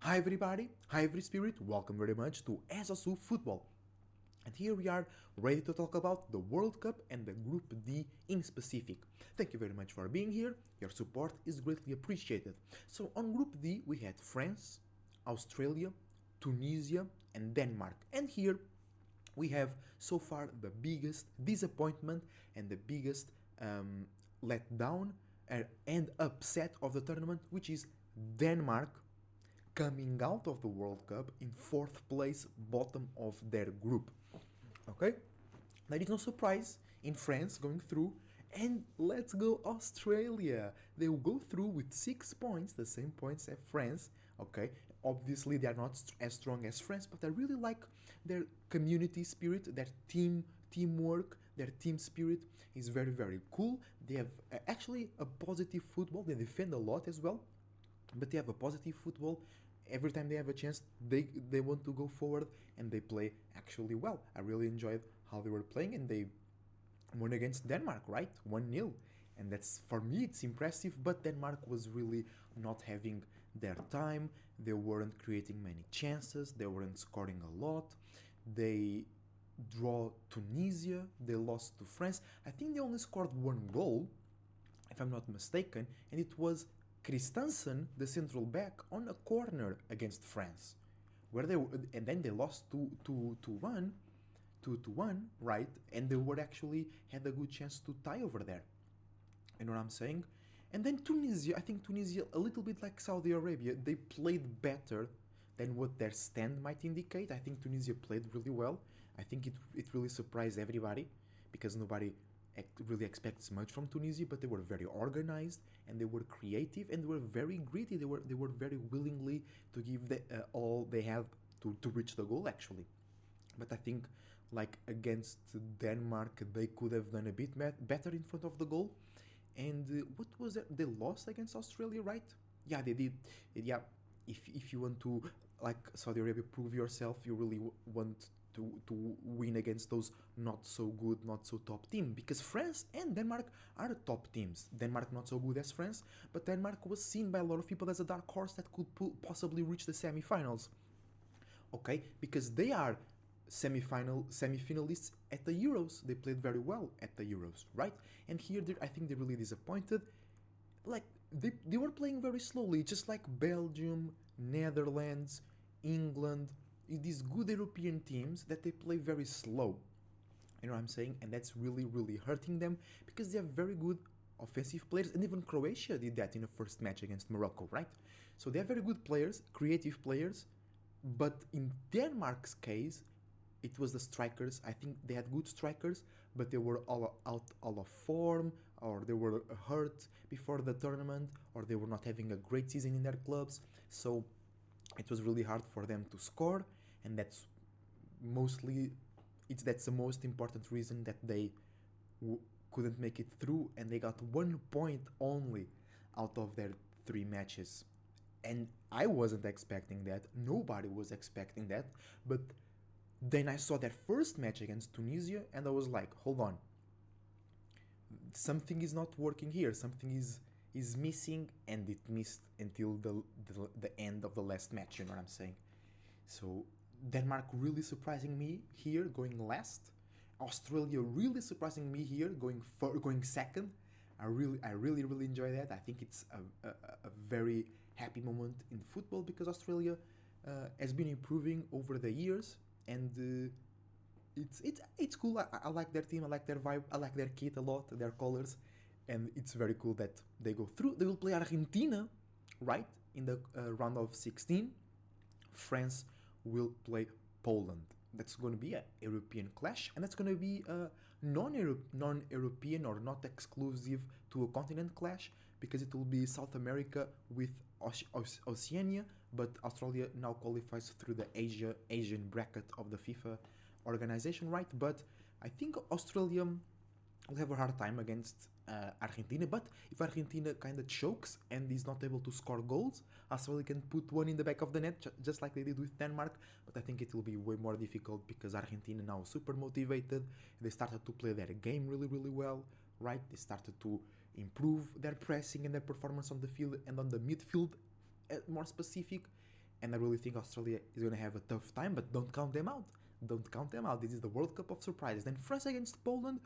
Hi everybody, hi every spirit, welcome very much to Asasu Football. And here we are ready to talk about the World Cup and the Group D in specific. Thank you very much for being here, your support is greatly appreciated. So on Group D we had France, Australia, Tunisia and Denmark. And here we have so far the biggest disappointment and the biggest letdown and upset of the tournament, which is Denmark coming out of the World Cup in fourth place, bottom of their group. Okay? There is no surprise in France going through. And let's go Australia. They will go through with 6 points, the same points as France. Okay, obviously they are not as strong as France, but I really like their community spirit, their teamwork, their team spirit is very cool. They have actually a positive football. They defend a lot as well, but they have a positive football. Every time they have a chance, they want to go forward and they play actually well. I really enjoyed how they were playing, and they won against Denmark, right? 1-0. And that's, for me, it's impressive, but Denmark was really not having their time. They weren't creating many chances, they weren't scoring a lot. They draw Tunisia, they lost to France. I think they only scored one goal, if I'm not mistaken, and it was Christensen, the central back, on a corner against France, where they were, and then they lost 2-1, right? And they were actually had a good chance to tie over there. You know what I'm saying? And then Tunisia, I think Tunisia, a little bit like Saudi Arabia, they played better than what their stand might indicate. I think Tunisia played really well. I think it really surprised everybody, because nobody really expects much from Tunisia, but they were very organized and they were creative and they were very greedy. They were very willingly to give all they had to reach the goal, actually. But I think, like against Denmark, they could have done a bit better in front of the goal. And what was it? They lost against Australia, right? Yeah, they did. Yeah, if you want to, like Saudi Arabia, prove yourself, you really want to win against those not so good, not so top team, because France and Denmark are top teams. Denmark not so good as France, but Denmark was seen by a lot of people as a dark horse that could possibly reach the semi-finals. Okay, because they are semi-finalists at the Euros. They played very well at the Euros, right? And here I think they're really disappointed. Like they were playing very slowly, just like Belgium, Netherlands, England, these good European teams that they play very slow. You know what I'm saying? And that's really hurting them, because they have very good offensive players, and even Croatia did that in the first match against Morocco, right? So they have very good players, creative players, but in Denmark's case, it was the strikers. I think they had good strikers, but they were all of form, or they were hurt before the tournament, or they were not having a great season in their clubs. So it was really hard for them to score, and that's the most important reason that they couldn't make it through, and they got 1 point only out of their 3 matches. And I wasn't expecting that. Nobody was expecting that. But then I saw their first match against Tunisia, and I was like, hold on, something is not working here. Something is missing, and it missed until the end of the last match. You know what I'm saying? So Denmark really surprising me here, going last. Australia really surprising me here, going second. I really enjoy that. I think it's a very happy moment in football, because Australia has been improving over the years, and it's cool. I like their team, I like their vibe, I like their kit a lot, their colors, and it's very cool that they go through. They will play Argentina, right, in the round of 16. France will play Poland. That's going to be a European clash, and that's going to be a non-European or not exclusive to a continent clash, because it will be South America with Oceania, but Australia now qualifies through the Asian bracket of the FIFA organization, right? But I think Australia will have a hard time against Argentina, but if Argentina kind of chokes and is not able to score goals, Australia can put one in the back of the net, just like they did with Denmark. But I think it will be way more difficult, because Argentina now is super motivated. They started to play their game really well, right? They started to improve their pressing and their performance on the field and on the midfield, more specific. and I really think Australia is going to have a tough time, but don't count them out. Don't count them out. This is the World Cup of surprises. Then France against Poland.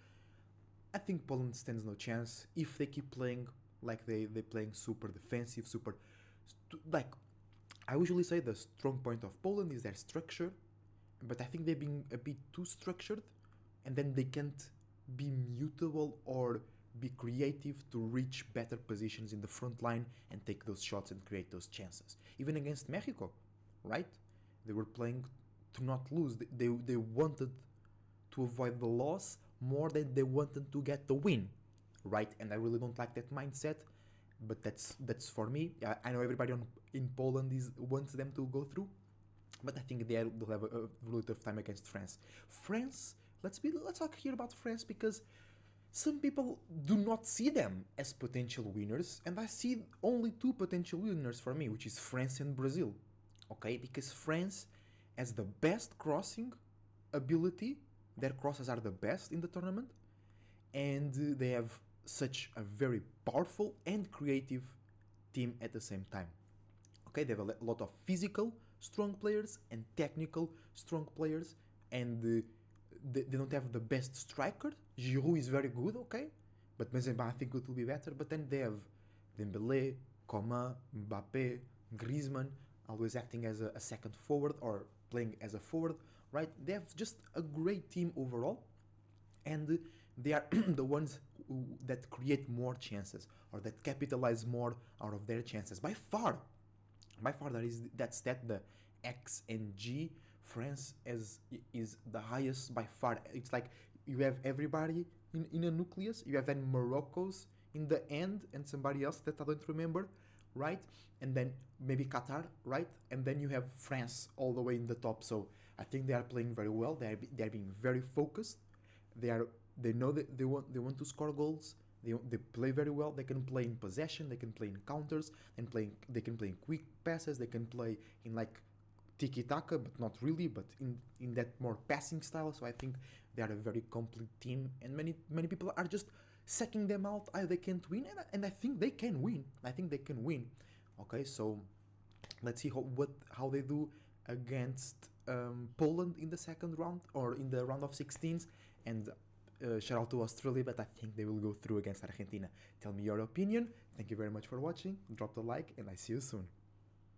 I think Poland stands no chance if they keep playing like they playing super defensive, super like I usually say the strong point of Poland is their structure, but I think they've been a bit too structured, and then they can't be mutable or be creative to reach better positions in the front line and take those shots and create those chances. Even against Mexico, right? They were playing to not lose. They wanted to avoid the loss more than they wanted to get the win, right? And I really don't like that mindset, but that's for me. I know everybody in Poland wants them to go through, but I think they'll have a really tough time against France. France, let's talk here about France because some people do not see them as potential winners, and I see only two potential winners for me, which is France and Brazil. Okay, because France has the best crossing ability. Their crosses are the best in the tournament, and they have such a very powerful and creative team at the same time. Okay, they have a lot of physical strong players and technical strong players, and they don't have the best striker. Giroud is very good, okay, but Benzema I think it will be better. But then they have Dembele, Coman, Mbappe, Griezmann, always acting as a second forward or playing as a forward, right? They have just a great team overall, and they are the ones that create more chances or that capitalize more out of their chances by far that's the X and G. France is the highest by far. It's like you have everybody in a nucleus. You have then Morocco's in the end and somebody else that I don't remember, right? And then maybe Qatar, right? And then you have France all the way in the top. So I think they are playing very well. They are being very focused. They know that they want to score goals. They play very well. They can play in possession. They can play in counters. They can play in quick passes. They can play in like tiki taka, but not really. But in that more passing style. So I think they are a very complete team. And many people are just sucking them out. They can't win, and I think they can win. I think they can win. Okay, so let's see how they do against Poland in the second round or in the round of 16s. And shout out to Australia, but I think they will go through against Argentina. Tell me your opinion. Thank you very much for watching. Drop the like, and I see you soon.